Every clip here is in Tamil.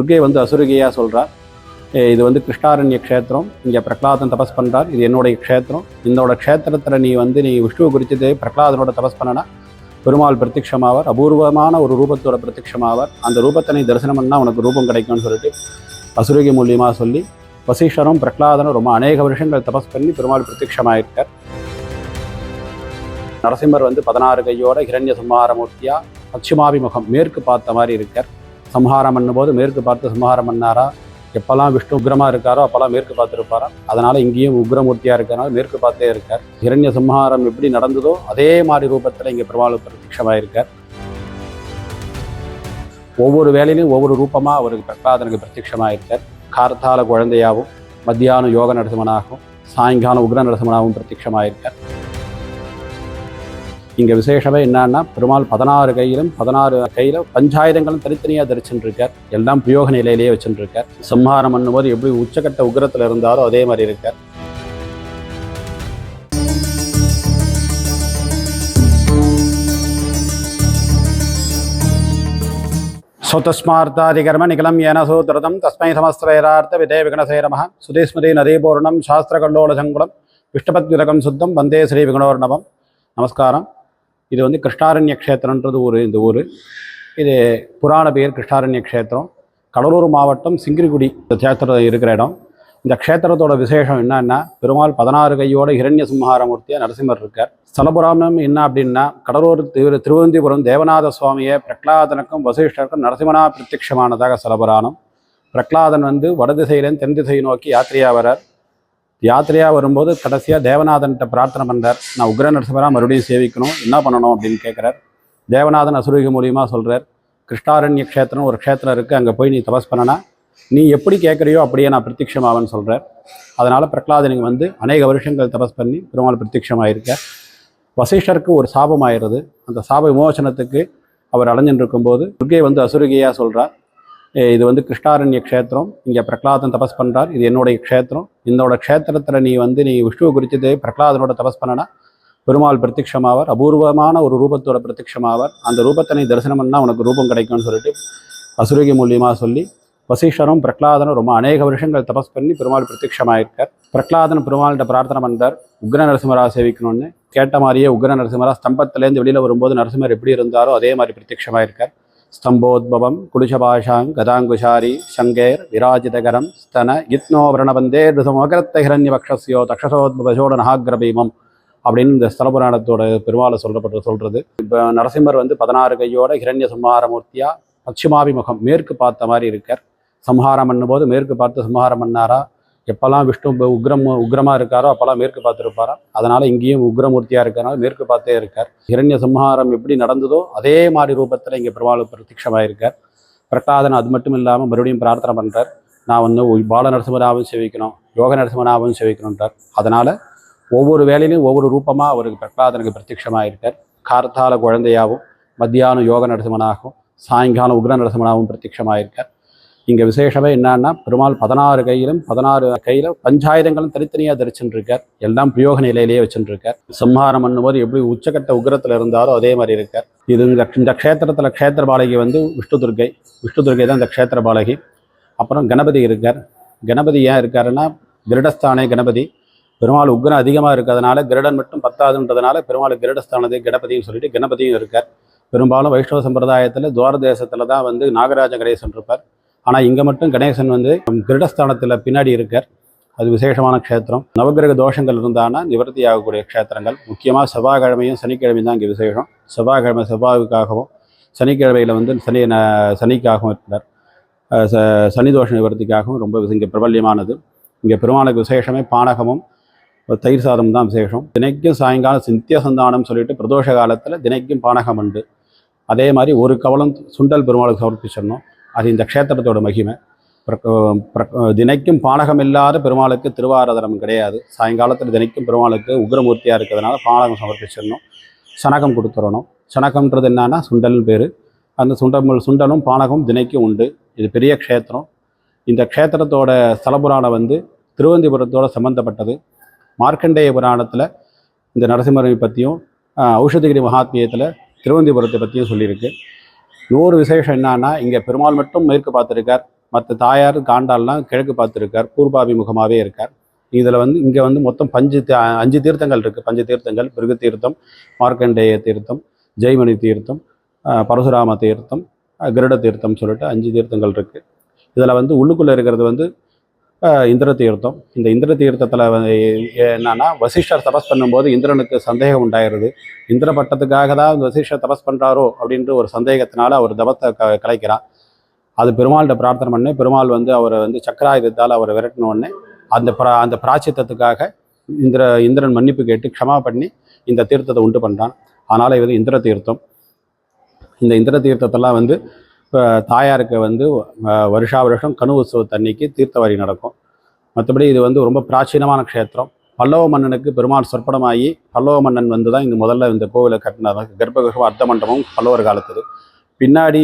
துர்கை அசுரகியாக சொல்கிறார். இது கிருஷ்ணாரண்ய க்ஷேத்திரம். இங்கே பிரகலாதன் தபஸ் பண்ணுறார். இது என்னுடைய க்ஷேத்திரம். இந்த க்ஷேத்திரத்தில் நீ விஷ்ணுவை குறித்து பிரகலாதனோட தபஸ் பண்ணனா பெருமாள் பிரத்யட்சமாவார். அபூர்வமான ஒரு ரூபத்தோட பிரத்யட்சமாவார். அந்த ரூபத்தை நீ தரிசனம் பண்ணால் உனக்கு ரூபம் கிடைக்கும்னு சொல்லிட்டு அசுரகி மூலியமாக சொல்லி வசிஷ்டரும் பிரகலாதனும் ரொம்ப அநேக வருஷங்கள் தபஸ் பண்ணி பெருமாள் பிரத்யட்சமாயிருக்கார். நரசிம்மர் 16 கையோட ஹிரண்ய சம்ஹாரமூர்த்தியா பச்சிமாபிமுகம் மேற்கு பார்த்த மாதிரி இருக்கார். சம்ஹாரம் பண்ணும்போது மேற்கு பார்த்து சம்ஹாரம் பண்ணாரா? எப்போல்லாம் விஷ்ணு உக்ரமாக இருக்காரோ அப்போல்லாம் மேற்கு பார்த்துருப்பாரா? அதனால் இங்கேயும் உக்ரமூர்த்தியாக இருக்கிறனால மேற்கு பார்த்தே இருக்கார். ஹிரண்ய சம்ஹாரம் எப்படி நடந்ததோ அதே மாதிரி ரூபத்தில் இங்கே பெருமாள் பிரத்யட்சமாக இருக்கார். ஒவ்வொரு வேலையிலையும் ஒவ்வொரு ரூபமாக அவருக்கு பிரகலாதனுக்கு பிரத்யட்சமாக இருக்கார். கார்த்தால குழந்தையாகவும், மத்தியானம் யோக நரசிம்மனாகவும், சாயங்காலம் உக்ர நரசிம்மனாகவும் பிரத்யட்சமாக இருக்கார். இங்கே விசேஷமே என்னன்னா பெருமாள் 16 கையில் பஞ்சாயுதங்களும் தனித்தனியாக தரிச்சுருக்கார். எல்லாம் பிரயோக நிலையிலேயே வச்சுருக்கார். சம்ஹாரம் பண்ணும்போது எப்படி உச்சக்கட்ட உக்ரத்தில் இருந்தாரோ அதே மாதிரி இருக்கார். சௌதஸ்மார்த்தாதிகர்ம நிகலம் ஏன சூத்திரதம் தஸ்மை சமஸ்திரேரார்த்த விதே விகணசேரம சுதேஸ்மதி நதீபூர்ணம் சாஸ்திரகல்லோட சங்குலம் விஷ்ணுபத்யுதகம் சுத்தம் வந்தே ஸ்ரீ விகணோர்ணவம். நமஸ்காரம். இது கிருஷ்ணாரண்ய க்ஷேத்திரன்றது இந்த ஊர். இது புராண பேர் கிருஷ்ணாரண்ய க்ஷேத்திரம். கடலூர் மாவட்டம் சிங்கிரிகுடி இந்த க்ஷேத்திரம் இருக்கிற இடம். இந்த க்ஷேத்திரத்தோட விசேஷம் என்னன்னா பெருமாள் 16 கையோட ஹிரண்ய சம்ஹாரமூர்த்தியாக நரசிம்மர் இருக்கார். ஸ்தலபுராணம் என்ன அப்படின்னா கடலூர் திருவந்திபுரம் தேவநாத சுவாமியை பிரகலாதனுக்கும் வசிஷ்டருக்கும் நரசிம்மனா பிரத்யட்சமானதாக ஸ்தலபுராணம். பிரகலாதன் வடதிசையிலேருந்து தென் திசையை நோக்கி யாத்திரையாக வரார். யாத்திரையாக வரும்போது கடைசியாக தேவநாதன்கிட்ட பிரார்த்தனை பண்ணுறார். நான் உக்ர நரசிம்மராக மறுபடியும் சேவிக்கணும், என்ன பண்ணணும் அப்படின்னு கேட்குறார். தேவநாதன் அசுரகி மூலியமாக சொல்கிறார், கிருஷ்ணாரண்ய க்ஷேத்திரம் ஒரு க்ஷேத்திரம் இருக்குது, அங்கே போய் நீ தபஸ் பண்ணனா நீ எப்படி கேட்குறியோ அப்படியே நான் பிரத்யட்சமாவேன்னு சொல்கிறார். அதனால் பிரகலாதனுக்கு அநேக வருஷங்கள் தபஸ் பண்ணி பெருமாள் பிரத்யட்சமாயிருக்க. வசிஷ்டருக்கு ஒரு சாபம் ஆயிடுறது. அந்த சாப விமோசனத்துக்கு அவர் அலைஞ்சின்னு இருக்கும்போது துர்கை அசுரகியாக சொல்கிறார். இது கிருஷ்ணாரண்ய க்ஷேத்திரம். இங்கே பிரகலாதன் தபஸ் பண்ணுறார். இது என்னுடைய க்ஷேத்திரம். இந்த க்ஷேத்திரத்தில் நீ விஷ்ணுவை குறித்து பிரகலாதனோட தபஸ் பண்ணனா பெருமாள் பிரத்யட்சமாவார். அபூர்வமான ஒரு ரூபத்தோட பிரத்யட்சமாவார். அந்த ரூபத்தை நீ தரிசனம் பண்ணால் உனக்கு ரூபம் கிடைக்கும்னு சொல்லிட்டு அசுரகி மூலியமாக சொல்லி வசிஷ்டரும் பிரகலாதனும் ரொம்ப அநேக வருஷங்கள் தபஸ் பண்ணி பெருமாள் பிரத்யட்சமாயிருக்கார். பிரகலாதன் பெருமாள்கிட்ட பிரார்த்தனை பண்ணுறார், உக்ர நரசிம்மராக சேவிக்கணும்னு. கேட்ட மாதிரியே உக்ர நரசிம்மரா ஸ்தம்பத்திலேருந்து வெளியில் வரும்போது நரசிம்மர் எப்படி இருந்தாரோ அதே மாதிரி பிரத்யட்சமாயிருக்கார். ஸ்தம்போத்பவம் குடுஷபாஷாங் கதாங்குஷாரி சங்கேர் விராஜிதகரம் ஸ்தன யித்னோ விரணபந்தே ரிசமகரத்த ஹிரண்ய பக்ஷஸ்யோ தக்ஷசோத்பவசோட நகாகிரபீமம் அப்படின்னு இந்த ஸ்தலபுராணத்தோட பெருமாளை சொல்கிறது. இப்போ நரசிம்மர் 16 கையோட ஹிரண்ய சம்ஹாரமூர்த்தியாக பச்சிமாபிமுகம் மேற்கு பார்த்த மாதிரி இருக்கார். சம்ஹாரம் பண்ணும்போது மேற்கு பார்த்து சம்ஹாரம் பண்ணாரா? எப்போல்லாம் விஷ்ணு உக்ரமாக இருக்காரோ அப்போல்லாம் மேற்கு பார்த்துருப்பாரா? அதனால் இங்கேயும் உக்ரமூர்த்தியாக இருக்கிறனால மேற்கு பார்த்தே இருக்கார். ஹிரண்ய சம்ஹாரம் எப்படி நடந்ததோ அதே மாதிரி ரூபத்தில் இங்கே பெருமாள் பிரத்யட்சமாயிருக்கார். பிரகலாதன் அது மட்டும் இல்லாமல் மறுபடியும் பிரார்த்தனை பண்ணுறார், நான் பால நரசிம்மனாகவும் சேவிக்கணும், யோக நரசிம்மனாகவும் சேவிக்கணுன்றார். அதனால் ஒவ்வொரு வேலையிலையும் ஒவ்வொரு ரூபமாக அவருக்கு பிரகலாதனுக்கு பிரத்யட்சமாயிருக்கார். கார்த்தால குழந்தையாகவும், மத்தியானம் யோக நரசிம்மனாகவும், சாயங்காலம் உக்ர நரசிம்மனாகவும் பிரத்யட்சமாயிருக்கார். இங்கே விசேஷமே என்னன்னா பெருமாள் 16 கையில் பஞ்சாயுதங்களும் தனித்தனியாக தரிச்சுருக்கார். எல்லாம் பிரயோக நிலையிலேயே வச்சுருக்கார். சம்ஹாரம் பண்ணும்போது எப்படி உச்சக்கட்ட உக்ரத்தில் இருந்தாரோ அதே மாதிரி இருக்கார். இது இந்த க்ஷேத்திரத்தில் க்ஷேத்திர பாலகி விஷ்ணு துர்கை தான் இந்த க்ஷேத்திர பாலகி. அப்புறம் கணபதி இருக்கார். கணபதி ஏன் இருக்காருன்னா கிருடஸ்தானே கணபதி. பெருமாள் உக்ரம் அதிகமாக இருக்கிறதுனால கிருடன் மட்டும் பத்தாதுன்றதுனால பெருமாள் கிருடஸ்தானதே கணபதியும் சொல்லிட்டு கணபதியும் இருக்கார். பெரும்பாலும் வைஷ்ணவ சம்பிரதாயத்தில் துவாரதேசத்தில் தான் நாகராஜ கணேசன் இருப்பார். ஆனால் இங்கே மட்டும் கணேசன் கிருடஸ்தானத்தில் பின்னாடி இருக்கார். அது விசேஷமான க்ஷேத்திரம். நவகிரக தோஷங்கள் இருந்தானா நிவர்த்தி ஆகக்கூடிய க்ஷேத்திரங்கள். முக்கியமாக செவ்வாய்க்கிழமையும் சனிக்கிழமையும் தான் இங்கே விசேஷம். செவ்வாய்க்கிழமை செவ்வாய்க்காகவும், சனிக்கிழமையில் சனிக்காகவும் இருக்கிறார். சனி தோஷ நிவர்த்திக்காகவும் ரொம்ப இங்கே பிரபல்யமானது. இங்கே பெருமாளுக்கு விசேஷமே பானகமும் தயிர் சாதம் தான் விசேஷம். தினைக்கும் சாயங்காலம் நித்திய சந்தானம் சொல்லிட்டு பிரதோஷ காலத்தில் தினைக்கும் பானகம் உண்டு. அதே மாதிரி ஒரு கவலம் சுண்டல் பெருமாளுக்கு சமர்ப்பிச்சிடணும். அது இந்த க்ஷேத்திரத்தோட மகிமை. தினைக்கும் பானகம் இல்லாத பெருமாளுக்கு திருவாராதனம் கிடையாது. சாயங்காலத்தில் தினைக்கும் பெருமாளுக்கு உக்ரமூர்த்தியாக இருக்கிறதுனால பானகம் சமர்ப்பிச்சிடணும். சனகம் கொடுத்துடணும். சனகம்ன்றது என்னன்னா சுண்டல்னு பேர். அந்த சுண்டலும் பானகம் தினைக்கும் உண்டு. இது பெரிய க்ஷேத்திரம். இந்த க்ஷேத்திரத்தோட ஸ்தலபுராணம் திருவந்திபுரத்தோட சம்பந்தப்பட்டது. மார்க்கண்டேய புராணத்தில் இந்த நரசிம்மரை பற்றியும், ஔஷதகிரி மகாத்மியத்தில் திருவந்திபுரத்தை பற்றியும் சொல்லியிருக்கு. இன்னொரு விசேஷம் என்னன்னா இங்கே பெருமாள் மட்டும் மேற்கு பார்த்துருக்கார். மற்ற தாயார் காண்டால்லாம் கிழக்கு பார்த்து இருக்கார், பூர்வாபிமுகமாகவே இருக்கார். இதில் வந்து இங்கே வந்து மொத்தம் 5 தீர்த்தங்கள் இருக்குது. பஞ்ச தீர்த்தங்கள்: பிருகு தீர்த்தம், மார்க்கண்டேய தீர்த்தம், ஜெய்மணி தீர்த்தம், பரசுராம தீர்த்தம், கருட தீர்த்தம் சொல்லிட்டு 5 தீர்த்தங்கள் இருக்குது. இதில் வந்து உள்ளுக்குள்ளே இருக்கிறது வந்து இந்திர தீர்த்தம். இந்த இந்திர தீர்த்தத்தில் என்னன்னா, வசிஷ்டர் தபஸ் பண்ணும்போது இந்திரனுக்கு சந்தேகம் உண்டாயிருது. இந்திர பட்டத்துக்காக தான் வசிஷ்டர் தபஸ் பண்ணுறாரோ அப்படின்ற ஒரு சந்தேகத்தினால அவர் தபத்தை கலைக்கிறார். அது பெருமாள்கிட்ட பிரார்த்தனை பண்ணி பெருமாள் வந்து அவரை வந்து சக்கராயுதத்தால் அவரை விரட்டின உடனே அந்த பிராச்சித்தத்துக்காக இந்திரன் மன்னிப்பு கேட்டு க்ஷமா பண்ணி இந்த தீர்த்தத்தை உண்டு பண்ணுறான். அதனால் இது இந்திர தீர்த்தம். இந்த இந்திர தீர்த்தத்தெல்லாம் வந்து தாயாருக்கு வந்து வருஷா வருஷம் கனு உற்சவத்தன்னைக்கு தீர்த்தவாரி நடக்கும். மற்றபடி இது வந்து ரொம்ப பிராச்சீனமான க்ஷேத்திரம். பல்லவ மன்னனுக்கு பெருமாள் சொற்படமாகி பல்லவ மன்னன் வந்து தான் இங்கே முதல்ல இந்த கோவிலை கட்டினார். கர்ப்பகிரகம் அர்த்த மண்டபம் பல்லவர் காலத்துது. பின்னாடி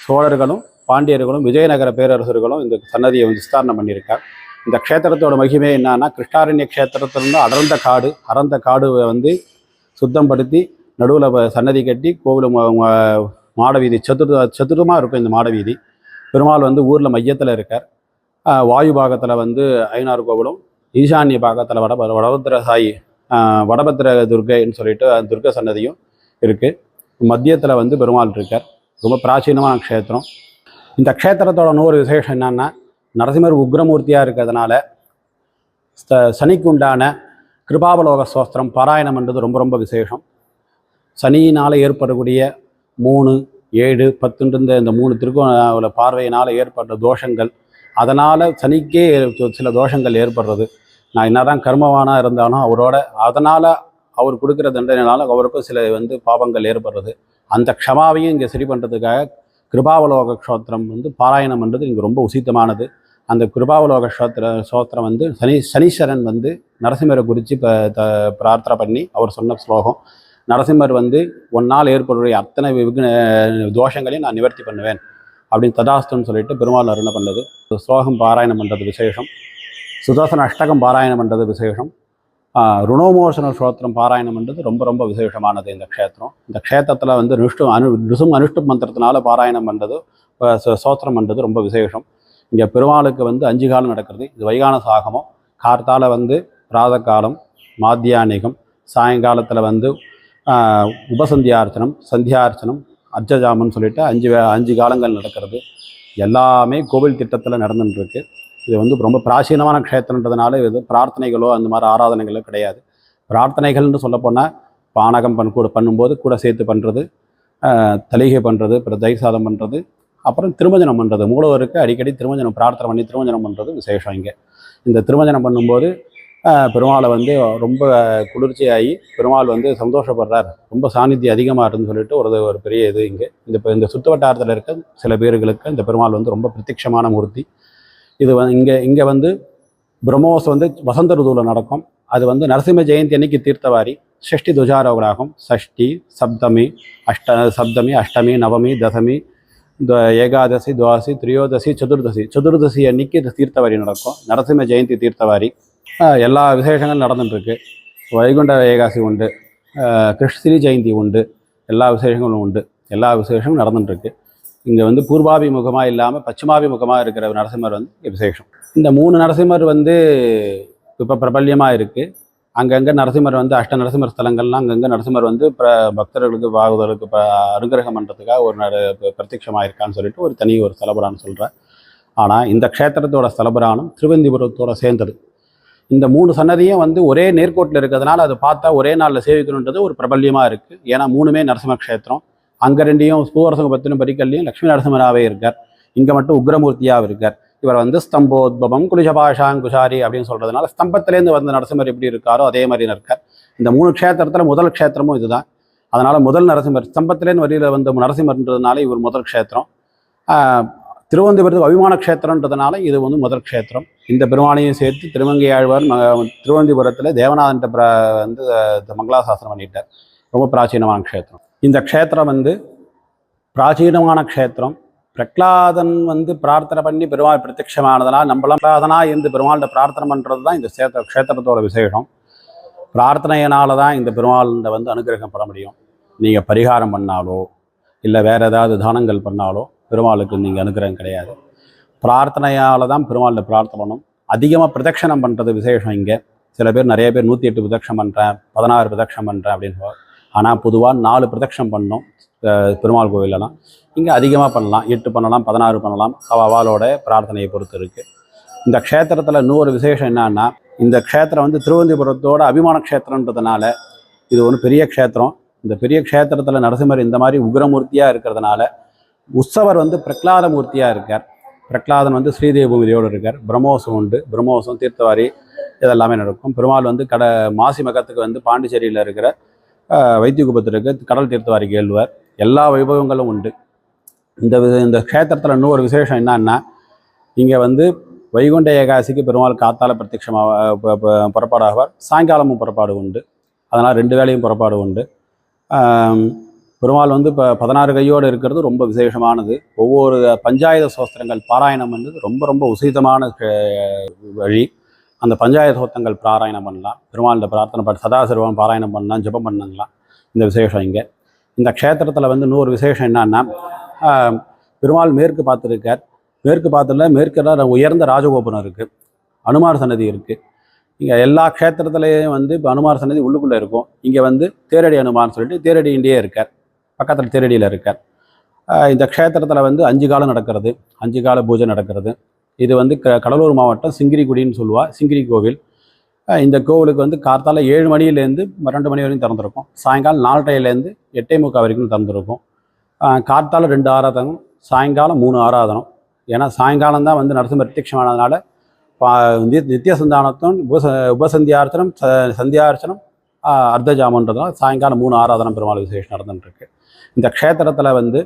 சோழர்களும் பாண்டியர்களும் விஜயநகர பேரரசர்களும் இந்த சன்னதியை வந்து விஸ்தாரணம் பண்ணியிருக்கார். இந்த க்ஷேத்திரத்தோட மகிமை என்னன்னா, கிருஷ்ணாரண்ய க்ஷேத்திரத்திலிருந்து அடர்ந்த காடு வந்து சுத்தம் படுத்தி நடுவில் சன்னதி கட்டி கோவில் மாடவீதி சதுரமாக இருக்கும். இந்த மாடவீதி பெருமாள் வந்து ஊரில் மையத்தில் இருக்கார். வாயு பாகத்தில் வந்து ஐநாறு கோவிலும், ஈசான்ய பாகத்தில் வடபத்திர சாயி வடபத்திர துர்கைன்னு சொல்லிட்டு துர்கை சன்னதியும் இருக்குது. மத்தியத்தில் வந்து பெருமாள் இருக்கார். ரொம்ப பிராச்சீனமான க்ஷேத்திரம். இந்த க்ஷேத்திரத்தோட இன்னொரு விசேஷம் என்னன்னா, நரசிம்மர் உக்ரமூர்த்தியாக இருக்கிறதுனால சனிக்கு உண்டான கிருபாவலோக ஸ்தோத்திரம் பாராயணம் பண்ணுறது ரொம்ப ரொம்ப விசேஷம். சனியினால் ஏற்படக்கூடிய 3, 7, 10 இந்த 3 திருக்கோண பார்வையினால் ஏற்பட்ட தோஷங்கள், அதனால் சனிக்கே சில தோஷங்கள் ஏற்படுறது. நான் என்னதான் கர்மவானாக இருந்தாலும் அதனால் அவர் கொடுக்குற தண்டனைனால அவருக்கும் சில வந்து பாவங்கள் ஏற்படுறது. அந்த க்ஷமாவையும் இங்கே சரி பண்ணுறதுக்காக கிருபாவலோக ஸ்தோத்திரம் வந்து பாராயணம் பண்ணுறது இங்கே ரொம்ப உசித்தமானது. அந்த கிருபாவலோக ஸ்தோத்திரம் வந்து சனீஸ்வரன் வந்து நரசிம்மரை குறித்து பிரார்த்தனை பண்ணி அவர் சொன்ன ஸ்லோகம். நரசிம்மர் வந்து ஒன்னால் ஏற்படுடைய அத்தனை தோஷங்களையும் நான் நிவர்த்தி பண்ணுவேன் அப்படின்னு ததாஸ்துன்னு சொல்லிட்டு பெருமாள் அருணை பண்ணது. ஸ்லோகம் பாராயணம் பண்ணுறது விசேஷம். சுதர்சன அஷ்டகம் பாராயணம் பண்ணுறது விசேஷம். ருணோமோசன ஸ்தோத்திரம் பாராயணம் பண்ணுறது ரொம்ப ரொம்ப விசேஷமானது இந்த க்ஷேத்திரம். இந்த க்ஷேத்திரத்தில் வந்து ரிசும் அனுஷ்டு மந்திரத்தினால பாராயணம் பண்ணுறது, ஸ்தோத்திரம் பண்ணுறது ரொம்ப விசேஷம். இங்கே பெருமாளுக்கு வந்து 5 காலம் நடக்கிறது. இது வைகான சாகமம். கார்த்தால வந்து பிராத காலம், மாத்தியானிகம், சாயங்காலத்தில் வந்து உபசந்தியார்ச்சனம், சந்தியார்ச்சனம், அர்ச்சஜாமன்னு சொல்லிட்டு 5 காலங்கள் நடக்கிறது. எல்லாமே கோவில் திட்டத்தில் நடந்துட்டுருக்கு. இது வந்து ரொம்ப பிராச்சீனமான க்ஷேத்திரன்றதுனால இது பிரார்த்தனைகளோ அந்த மாதிரி ஆராதனைகளோ கிடையாது. பிரார்த்தனைகள்னு சொல்லப்போனால் பானகம் பண்ணும்போது கூட சேர்த்து பண்ணுறது, தலிகை பண்ணுறது, அப்புறம் தயிர் சாதம் பண்ணுறது, அப்புறம் திருமஞ்சனம் பண்ணுறது. மூலவருக்கு அடிக்கடி திருமஞ்சனம் பிரார்த்தனை பண்ணி திருமஞ்சனம் பண்ணுறது விசேஷம். இங்கே இந்த திருமஞ்சனம் பண்ணும்போது பெருமாளை வந்து ரொம்ப குளிர்ச்சியாகி பெருமாள் வந்து சந்தோஷப்படுறார், ரொம்ப சாநித்தியம் அதிகமாக இருக்குன்னு சொல்லிட்டு ஒரு பெரிய இது இங்கே இந்த சுற்று வட்டாரத்தில் இருக்க சில பேர்களுக்கு இந்த பெருமாள் வந்து ரொம்ப பிரத்யட்சமான மூர்த்தி. இது இங்கே வந்து பிரம்மோஸ் வந்து வசந்த ருதுவில் நடக்கும். அது வந்து நரசிம்ம ஜெயந்தி அன்னைக்கு தீர்த்தவாரி. ஷஷ்டி துஜாரோகராகும். சஷ்டி, சப்தமி, அஷ்டமி, நவமி, தசமி, ஏகாதசி, துவாசி, திரியோதசி, சதுர்தசி அன்னைக்கு இந்த தீர்த்தவாரி நடக்கும். நரசிம்ம ஜெயந்தி தீர்த்தவாரி. எல்லா விசேஷங்களும் நடந்துட்டுருக்கு. வைகுண்ட ஏகாசி உண்டு, கிருஷ்ணஸ்ரீ ஜெயந்தி உண்டு, எல்லா விசேஷங்களும் உண்டு. எல்லா விசேஷமும் நடந்துட்டுருக்கு. இங்கே வந்து பூர்வாபிமுகமாக இல்லாமல் பச்சிமாபிமுகமாக இருக்கிற நரசிம்மர் வந்து இங்கே விசேஷம். இந்த 3 நரசிம்மர் வந்து இப்போ பிரபல்யமாக இருக்குது. அங்கங்கே நரசிம்மர் வந்து அஷ்ட நரசிம்மர் ஸ்தலங்கள்லாம் அங்கங்கே நரசிம்மர் வந்து பக்தர்களுக்கு பாகுதலுக்கு அனுகிரகம் பண்ணுறதுக்காக ஒரு பிரத்யட்சமாக இருக்கான்னு சொல்லிட்டு ஒரு ஸ்தலபுரான்னு சொல்கிறேன். ஆனால் இந்த க்ஷேத்திரத்தோட ஸ்தலபுராணம் திருவந்திபுரத்தோட சேர்ந்தது. இந்த 3 சன்னதியும் வந்து ஒரே நேர்கோட்டில் இருக்கிறதுனால அதை பார்த்தா ஒரே நாளில் சேவிக்கணுன்றது ஒரு பிரபல்யமாக இருக்குது. ஏன்னா 3மே நரசிம்ம க்ஷேத்திரம். அங்கே 2யும் பூவரசங்க பத்தினும் பரிக்கல்லையும் லட்சுமி நரசிம்மராகவே இருக்கார். இங்கே மட்டும் உக்ரமூர்த்தியாக இருக்கார். இவர் வந்து ஸ்தம்போத்பவம் குலிஷபாஷாங்குஷாரி அப்படின்னு சொல்கிறதுனால ஸ்தம்பத்திலேருந்து வந்த நரசிம்மர் எப்படி இருக்காரோ அதே மாதிரி இருக்கார். இந்த 3 க்ஷேத்திரத்தில் முதல் க்ஷேத்திரமும் இதுதான். அதனால் முதல் நரசிம்மர் ஸ்தம்பத்திலேருந்து வரியில் வந்த நரசிம்மர்ன்றதுனால இவர் முதல் க்ஷேத்திரம். திருவந்திபுரத்துக்கு அபிமான க்ஷேத்திரன்றதுனால இது வந்து முதல் க்ஷேத்திரம். இந்த பெருமானையும் சேர்த்து திருமங்கையாழ்வார் திருவந்திபுரத்தில் தேவநாதன் வந்து மங்களாசாசனம் பண்ணிட்டார். ரொம்ப பிராச்சீனமான க்ஷேத்திரம். இந்த க்ஷேத்திரம் வந்து பிராச்சீனமான க்ஷேத்திரம். பிரகலாதன் வந்து பிரார்த்தனை பண்ணி பெருமாள் பிரத்யட்சமானதுனால் நம்மளாம் பிரகலாதனாக இருந்து பெருமாள்கிட்ட பிரார்த்தனை பண்ணுறது தான் இந்த க்ஷேத்திரத்தோட விசேஷம். பிரார்த்தனையினால தான் இந்த பெருமாள்கிட்ட வந்து அனுகிரகம் பெற முடியும். நீங்கள் பரிகாரம் பண்ணாலோ இல்லை வேறு ஏதாவது தானங்கள் பண்ணாலோ பெருமாளுக்கு நீங்கள் அனுகிரகம் கிடையாது. பிரார்த்தனையால் தான் பெருமாளில் பிரார்த்தனை பண்ணணும். அதிகமாக பிரதட்சணம் பண்ணுறது விசேஷம் இங்கே. சில பேர் நிறைய பேர் 108 பிரதட்சணம் பண்ணுறேன், 16 பிரதட்சணம் பண்ணுறேன் அப்படின்னு. ஆனால் பொதுவாக 4 பிரதட்சணம் பண்ணணும் பெருமாள் கோவிலெல்லாம். இங்கே அதிகமாக பண்ணலாம், 8 பண்ணலாம், 16 பண்ணலாம், அவளோட பிரார்த்தனையை பொறுத்து இருக்குது. இந்த க்ஷேத்திரத்தில் இன்னொரு விசேஷம் என்னன்னா, இந்த க்ஷேத்திரம் வந்து திருவனந்தபுரத்தோட அபிமான க்ஷேத்திரன்றதுனால இது ஒரு பெரிய க்ஷேத்திரம். இந்த பெரிய க்ஷேத்திரத்தில் நரசிம்மர் இந்த மாதிரி உக்ரமூர்த்தியாக இருக்கிறதுனால உற்சவர் வந்து பிரகலாத மூர்த்தியாக இருக்கார். பிரகலாதன் வந்து ஸ்ரீதேவி பூமியோடு இருக்கார். பிரம்மோசம் உண்டு, பிரம்மோசம் தீர்த்தவாரி இதெல்லாமே நடக்கும். பெருமாள் வந்து மாசி மகத்துக்கு வந்து பாண்டிச்சேரியில் இருக்கிற வைத்தியகுப்பத்தில் இருக்க கடல் தீர்த்தவாரி கேள்வார். எல்லா வைபவங்களும் உண்டு. இந்த க்ஷேத்திரத்தில் இன்னொரு விசேஷம் என்னன்னா, இங்கே வந்து வைகுண்ட ஏகாதசிக்கு பெருமாள் காத்தால பிரத்யட்சமாக புறப்பாடாகுவார். சாயங்காலமும் புறப்பாடு உண்டு. அதனால் 2 வேளையும் புறப்பாடு உண்டு. பெருமாள் வந்து இப்போ 16 கையோடு இருக்கிறது ரொம்ப விசேஷமானது. ஒவ்வொரு பஞ்சாயுத சோஸ்திரங்கள் பாராயணம் வந்து ரொம்ப ரொம்ப உசிதமான வழி. அந்த பஞ்சாயுத சோஸ்திரங்கள் பாராயணம் பண்ணலாம், பெருமாளில் பிரார்த்தனை பண்ண சதாசிவம் பாராயணம் பண்ணலாம், ஜபம் பண்ணலாம். இந்த விசேஷம் இங்கே. இந்த க்ஷேத்திரத்தில் வந்து இன்னொரு விசேஷம் என்னன்னா, பெருமாள் மேற்கு பார்த்துருக்கார். மேற்கு பார்த்துல மேற்கில் உயர்ந்த ராஜகோபுரம் இருக்குது, அனுமார் சன்னதி இருக்குது. இங்கே எல்லா க்ஷேத்திரத்துலேயும் வந்து இப்போ அனுமார் சன்னதி உள்ளுக்குள்ளே இருக்கும். இங்கே வந்து தேரடி அனுமான்னு சொல்லிட்டு தேரடியிலேயே இருக்கார், பக்கத்தில் தேரடியில் இருக்கார். இந்த க்ஷேத்திரத்தில் வந்து 5 காலம் நடக்கிறது, 5 கால பூஜை நடக்கிறது. இது வந்து கடலூர் மாவட்டம் சிங்கிரிக்குடின்னு சொல்லுவாள், சிங்கிரி கோவில். இந்த கோவிலுக்கு வந்து கார்த்தால 7 மணிலேருந்து 2 மணி வரைக்கும் திறந்துருக்கும். சாயங்காலம் 4:30லேருந்து 8:45 வரைக்கும் திறந்துருக்கும். கார்த்தால 2 ஆராதனம், சாயங்காலம் 3 ஆராதனம். ஏன்னா சாயங்காலம் தான் வந்து நரசிம்மர் பிரத்யட்சமானதுனால நித்திய சந்தானத்தும் உபசந்தியார்ச்சனம் சந்தியார்ச்சனம் அர்த்தஜாமன்றதுனால சாயங்காலம் 3 ஆராதனம் பெருமாள் விசேஷம் நடந்துட்டுருக்கு. இந்த க்ஷேத்திரத்தில் வந்து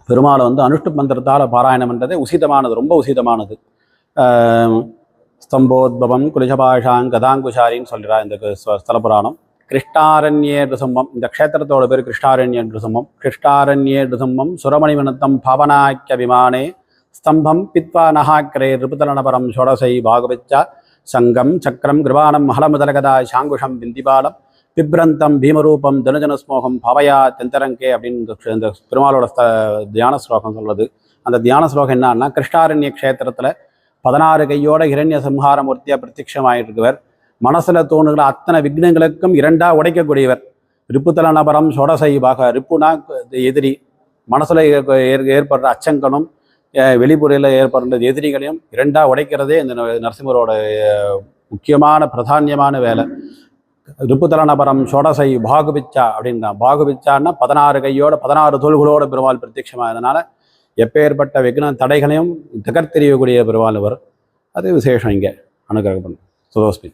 பெருமாளை வந்து அனுஷ்டு மந்திரத்தால் பாராயணம் பண்ணுறதே உசிதமானது, ரொம்ப உசிதமானது. ஸ்தம்போத்பவம் குலிசபாஷாங் கதாங்குஷாரின்னு சொல்கிறா இந்த ஸ்தலபுராணம். கிருஷ்ணாரண்யே நிருசம்மம், இந்த க்ஷேத்திரத்தோட பேர் கிருஷ்ணாரண்ய நிருசம்மம். கிருஷ்ணாரண்யே நிருசம்மம் சுரமணி வினத்தம் பாவனாக்கிய விமானே ஸ்தம்பம் பித்வா நகாக்கிரே ரிபுதலனபரம் ஷோடசை பாகவச்சா சங்கம் சக்கரம் கிருபானம் மஹலமுதலகதா சாங்குஷம் பிந்திபாலம் பிப்ரந்தம் பீமரூபம் தனுஜனஸ்மோகம் பவயா தெந்தரங்கே அப்படின்னு இந்த பெருமாளோட தியான ஸ்லோகம் சொல்வது. அந்த தியான ஸ்லோகம் என்னன்னா, கிருஷ்ணாரண்ய க்ஷேத்திரத்தில் 16 கையோட இரண்ய சம்ஹாரமூர்த்தியாக பிரத்யட்சமாயிருக்குவர். மனசில் தோணுகிற அத்தனை விக்னங்களுக்கும் 2ஆக உடைக்கக்கூடியவர். ரிப்புதல நபரம் ஷோடசை பாக, ரிப்புனா எதிரி, மனசில் ஏற்படுற அச்சங்கனும் வெளிப்புறையில் ஏற்படுற எதிரிகளையும் 2ஆக உடைக்கிறதே இந்த நரசிம்மரோட முக்கியமான பிரதானியமான வேலை. ரிப்புதல நபரம் ஷோடசை பாகுபிச்சா அப்படின்னா, பாகுபிச்சான்னா 16 கையோட 16 தோள்களோட பெருமாள் பிரத்யட்சமானதுனால எப்பேற்பட்ட விக்ன தடைகளையும் தகர்த்தெறியக்கூடிய பெருமாள் அவர். அது விசேஷம் இங்கே அனுகிரகம் பண்ணும். சுதோஸ்மி.